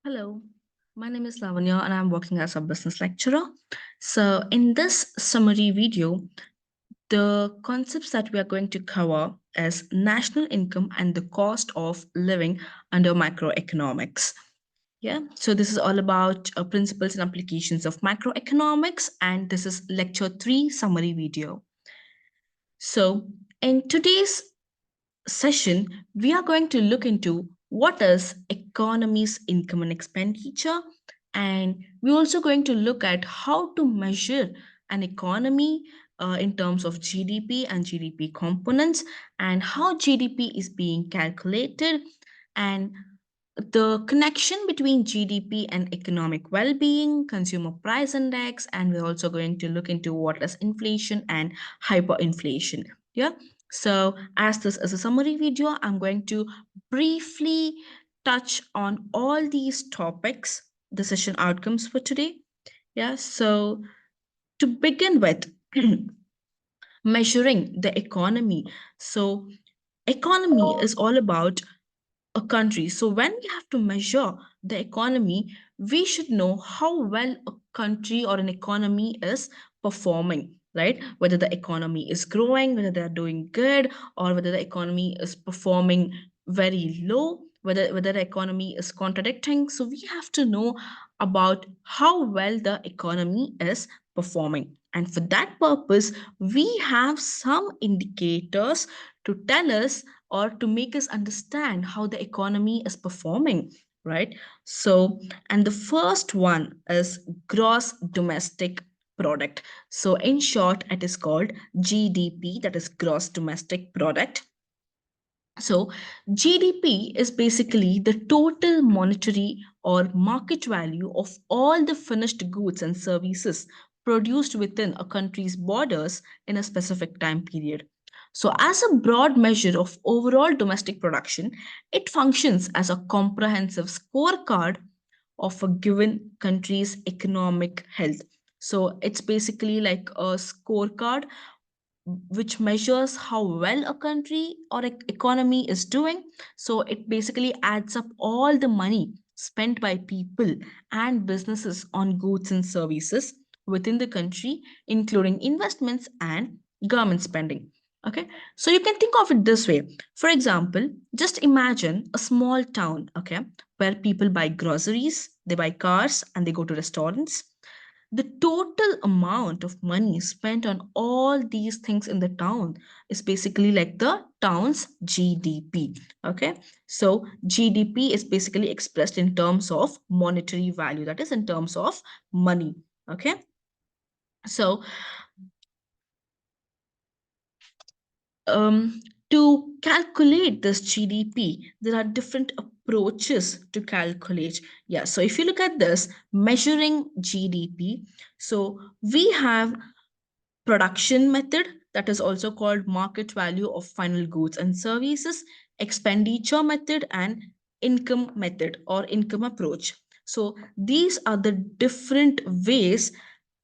Hello, my name is Lavanya and I'm working as a business lecturer. So, in this summary video, the concepts that we are going to cover is national income and the cost of living under macroeconomics. Yeah, so this is all about principles and applications of macroeconomics, and this is lecture 3 summary video. So, in today's session, we are going to look into what is economy's income and expenditure, and we're also going to look at how to measure an economy in terms of GDP and GDP components, and how GDP is being calculated, and the connection between GDP and economic well-being, consumer price index, and we're also going to look into what is inflation and hyperinflation. Yeah. So as this is a summary video, I'm going to briefly touch on all these topics, the session outcomes for today. Yeah. So to begin with, measuring the economy. So economy is all about a country. So when we have to measure the economy, we should know how well a country or an economy is performing, right? Whether the economy is growing, whether they're doing good, or whether the economy is performing very low, whether the economy is contradicting. So we have to know about how well the economy is performing. And for that purpose, we have some indicators to tell us or to make us understand how the economy is performing, right? So, and the first one is gross domestic product. So, in short, it is called GDP, that is gross domestic product. So, GDP is basically the total monetary or market value of all the finished goods and services produced within a country's borders in a specific time period. So, as a broad measure of overall domestic production, it functions as a comprehensive scorecard of a given country's economic health. So, it's basically like a scorecard which measures how well a country or economy is doing. So it basically adds up all the money spent by people and businesses on goods and services within the country, including investments and government spending. Okay, so you can think of it this way. For example, just imagine a small town, okay, where people buy groceries, they buy cars, and they go to restaurants. The total amount of money spent on all these things in the town is basically like the town's GDP. Okay, so GDP is basically expressed in terms of monetary value, that is, in terms of money. Okay, so um, to calculate this GDP, there are different approaches to calculate. Yeah, so if you look at this, measuring GDP, so we have production method, that is also called market value of final goods and services, expenditure method, and income method or income approach. So these are the different ways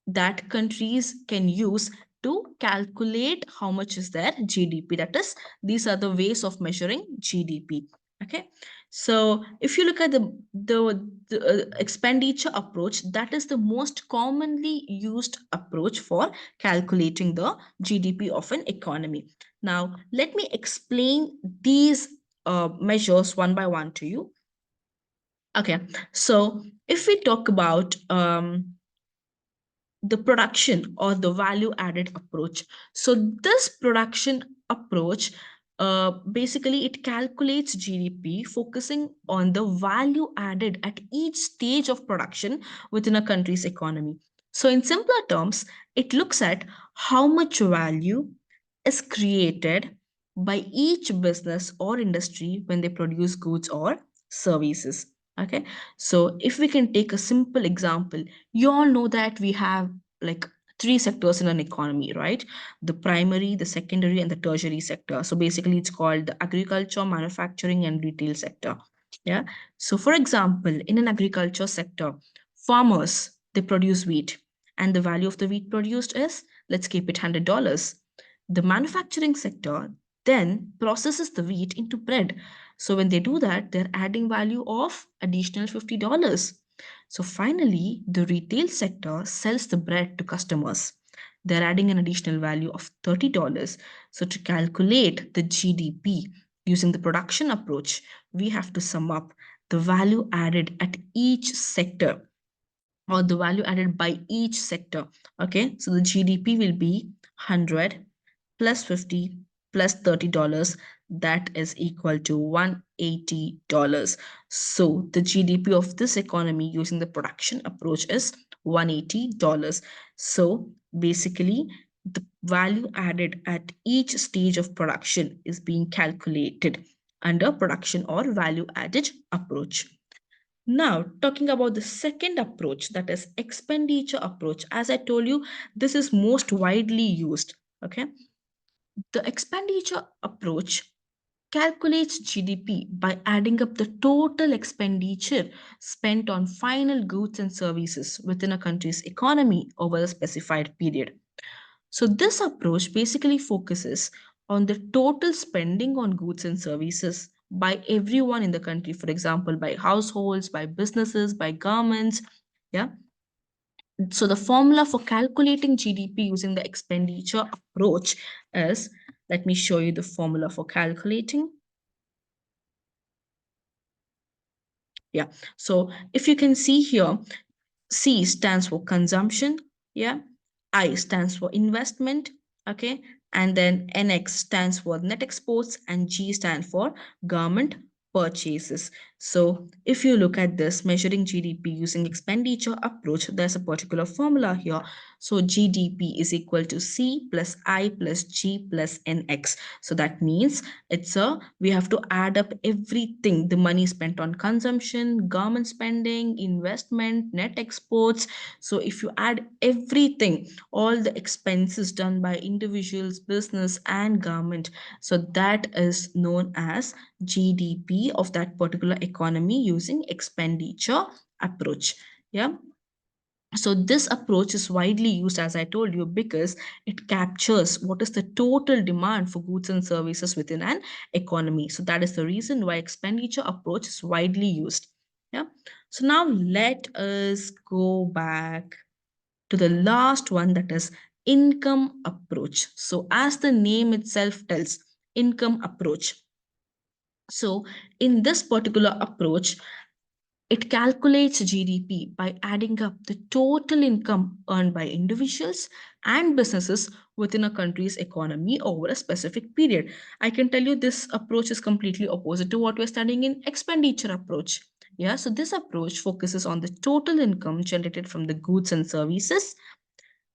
that countries can use to calculate how much is their GDP. That is, these are the ways of measuring GDP. Okay, so if you look at the expenditure approach, that is the most commonly used approach for calculating the GDP of an economy. Now, let me explain these measures one by one to you. Okay, so if we talk about the production or the value added approach. So this production approach basically it calculates GDP focusing on the value added at each stage of production within a country's economy. So in simpler terms, it looks at how much value is created by each business or industry when they produce goods or services. Okay, so if we can take a simple example, you all know that we have like three sectors in an economy, right? The primary, the secondary, and the tertiary sector. So basically, it's called the agriculture, manufacturing, and retail sector. Yeah. So, for example, in an agriculture sector, farmers they produce wheat, and the value of the wheat produced is, let's keep it $100. The manufacturing sector, then processes the wheat into bread. So when they do that, they're adding value of additional $50. So finally, the retail sector sells the bread to customers. They're adding an additional value of $30. So to calculate the GDP using the production approach, we have to sum up the value added at each sector, or the value added by each sector. Okay, so the GDP will be 100 plus 50 plus $30. That is equal to $180. So the GDP of this economy using the production approach is $180. So basically, the value added at each stage of production is being calculated under production or value added approach. Now, talking about the second approach, that is expenditure approach. As I told you, this is most widely used. Okay. The expenditure approach calculates GDP by adding up the total expenditure spent on final goods and services within a country's economy over a specified period. So, this approach basically focuses on the total spending on goods and services by everyone in the country, for example, by households, by businesses, by governments. Yeah. So, the formula for calculating GDP using the expenditure approach is, let me show you the formula for calculating. Yeah. So, if you can see here, C stands for consumption. Yeah. I stands for investment. Okay. And then NX stands for net exports and G stands for government purchases. So if you look at this measuring GDP using expenditure approach, there's a particular formula here. So GDP is equal to C plus I plus G plus NX. So that means we have to add up everything, the money spent on consumption, government spending, investment, net exports. So if you add everything, all the expenses done by individuals, business, and government, so that is known as GDP of that particular economy using expenditure approach. Yeah. So this approach is widely used, as I told you, because it captures what is the total demand for goods and services within an economy. So that is the reason why expenditure approach is widely used. Yeah. So now let us go back to the last one, that is income approach. So as the name itself tells, income approach. So in this particular approach, it calculates GDP by adding up the total income earned by individuals and businesses within a country's economy over a specific period. I can tell you this approach is completely opposite to what we're studying in expenditure approach. Yeah, so this approach focuses on the total income generated from the goods and services,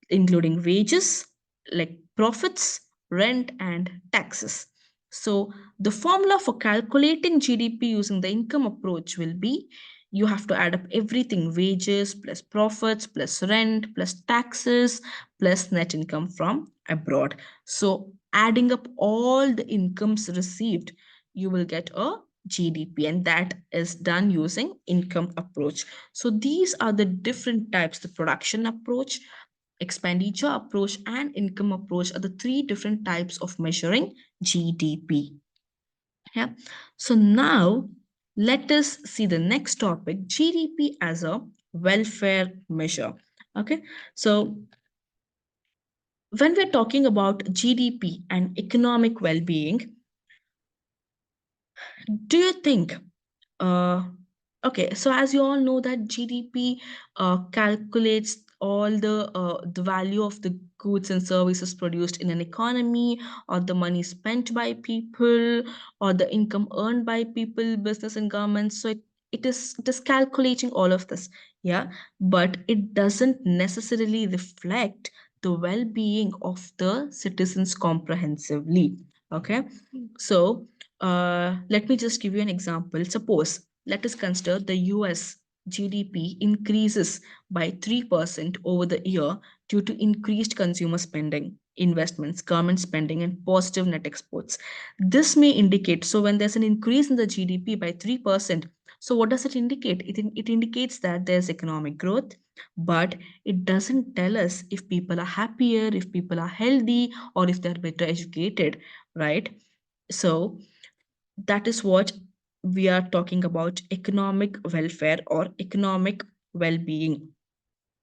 including wages, like profits, rent, and taxes. So, the formula for calculating GDP using the income approach will be, you have to add up everything: wages plus profits plus rent plus taxes plus net income from abroad. So, adding up all the incomes received, you will get a GDP, and that is done using income approach. So these are the different types: the production approach, expenditure approach, and income approach are the three different types of measuring GDP. Yeah. So now let us see the next topic, GDP as a welfare measure. Okay. So when we're talking about GDP and economic well-being, do you think okay, so as you all know that GDP calculates all the value of the goods and services produced in an economy, or the money spent by people, or the income earned by people, business, and government. So it is calculating all of this, yeah, but it doesn't necessarily reflect the well-being of the citizens comprehensively. Okay, so let me just give you an example. Suppose, let us consider the US GDP increases by 3% over the year due to increased consumer spending, investments, government spending, and positive net exports. This may indicate, so when there's an increase in the GDP by 3%, so what does it indicate? It indicates that there's economic growth, but it doesn't tell us if people are happier, if people are healthy, or if they're better educated, right? So that is what we are talking about: economic welfare or economic well-being.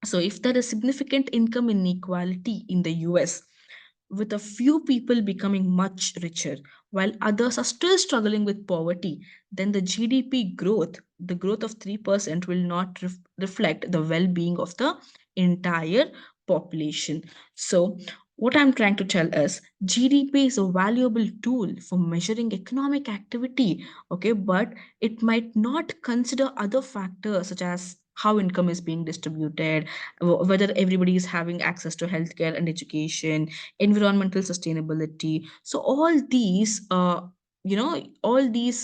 So if there is significant income inequality in the US, with a few people becoming much richer while others are still struggling with poverty, then the GDP growth, the growth of 3%, will not reflect the well being of the entire population. So, what I'm trying to tell is GDP is a valuable tool for measuring economic activity, okay, but it might not consider other factors such as how income is being distributed, whether everybody is having access to healthcare and education, environmental sustainability. So all these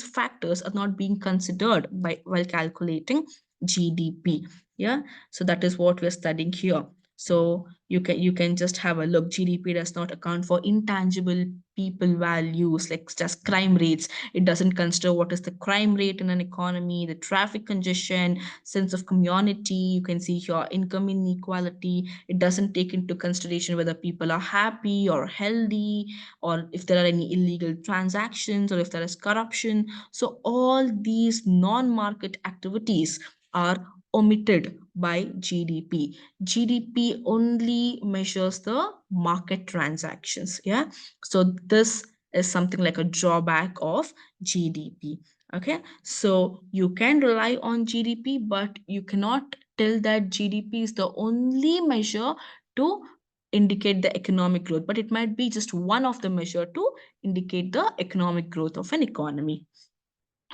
factors are not being considered by while calculating GDP. Yeah, so that is what we're studying here. So you can just have a look. GDP does not account for intangible people values like just crime rates. It doesn't consider what is the crime rate in an economy, the traffic congestion, sense of community. You can see here income inequality. It doesn't take into consideration whether people are happy or healthy, or if there are any illegal transactions, or if there is corruption. So all these non-market activities are omitted by GDP. GDP only measures the market transactions. Yeah. So this is something like a drawback of GDP. Okay. So you can rely on GDP, but you cannot tell that GDP is the only measure to indicate the economic growth, but it might be just one of the measure to indicate the economic growth of an economy.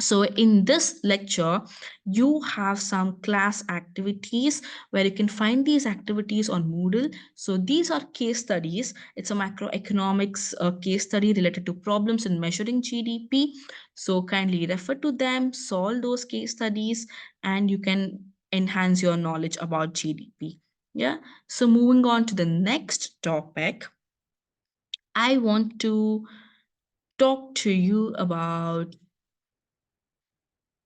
So in this lecture, you have some class activities where you can find these activities on Moodle. So these are case studies. It's a macroeconomics case study related to problems in measuring GDP. So kindly refer to them, solve those case studies, and you can enhance your knowledge about GDP. Yeah. So moving on to the next topic, I want to talk to you about,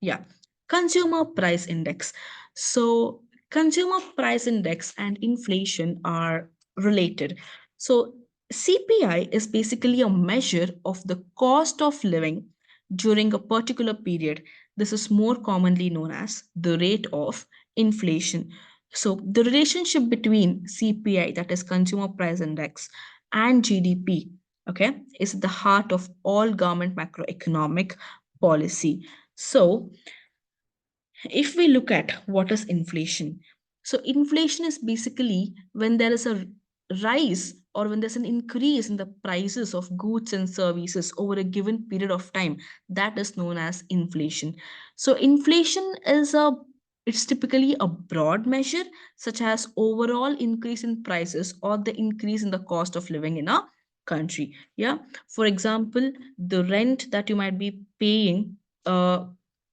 yeah, consumer price index. So, consumer price index and inflation are related. So, CPI is basically a measure of the cost of living during a particular period. This is more commonly known as the rate of inflation. So, the relationship between CPI, that is consumer price index, and GDP, okay, is at the heart of all government macroeconomic policy. So, if we look at what is inflation, so inflation is basically when there is a rise or when there's an increase in the prices of goods and services over a given period of time, that is known as inflation. So inflation is a, it's typically a broad measure such as overall increase in prices or the increase in the cost of living in a country. Yeah, for example, the rent that you might be paying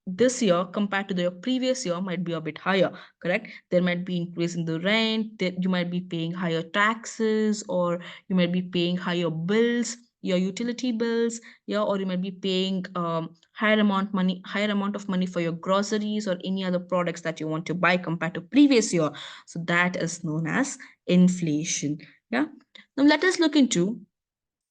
this year compared to the previous year might be a bit higher, correct? There might be increase in the rent, that you might be paying higher taxes, or you might be paying higher bills, your utility bills, yeah, or you might be paying higher amount of money for your groceries or any other products that you want to buy compared to previous year. So that is known as inflation. Yeah. Now let us look into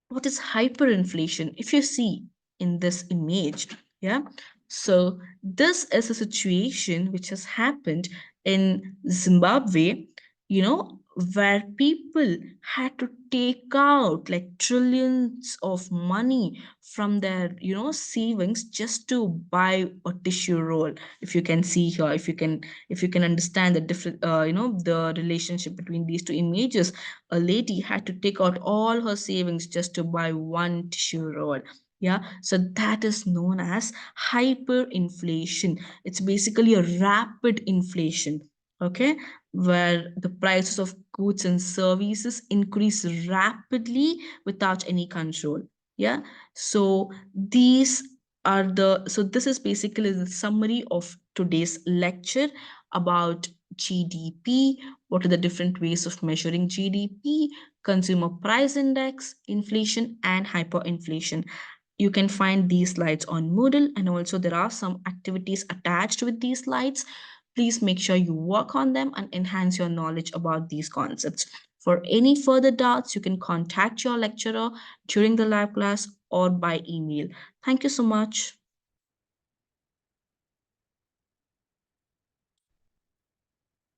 what is hyperinflation. If you see in this image, yeah, so this is a situation which has happened in Zimbabwe, you know, where people had to take out like trillions of money from their, savings just to buy a tissue roll. If you can see here, if you can understand the different, the relationship between these two images, a lady had to take out all her savings just to buy one tissue roll. Yeah, so that is known as hyperinflation. It's basically a rapid inflation, okay, where the prices of goods and services increase rapidly without any control. Yeah, so this is basically the summary of today's lecture about GDP. What are the different ways of measuring GDP, consumer price index, inflation, and hyperinflation? You can find these slides on Moodle, and also there are some activities attached with these slides. Please make sure you work on them and enhance your knowledge about these concepts. For any further doubts, you can contact your lecturer during the live class or by email. Thank you so much.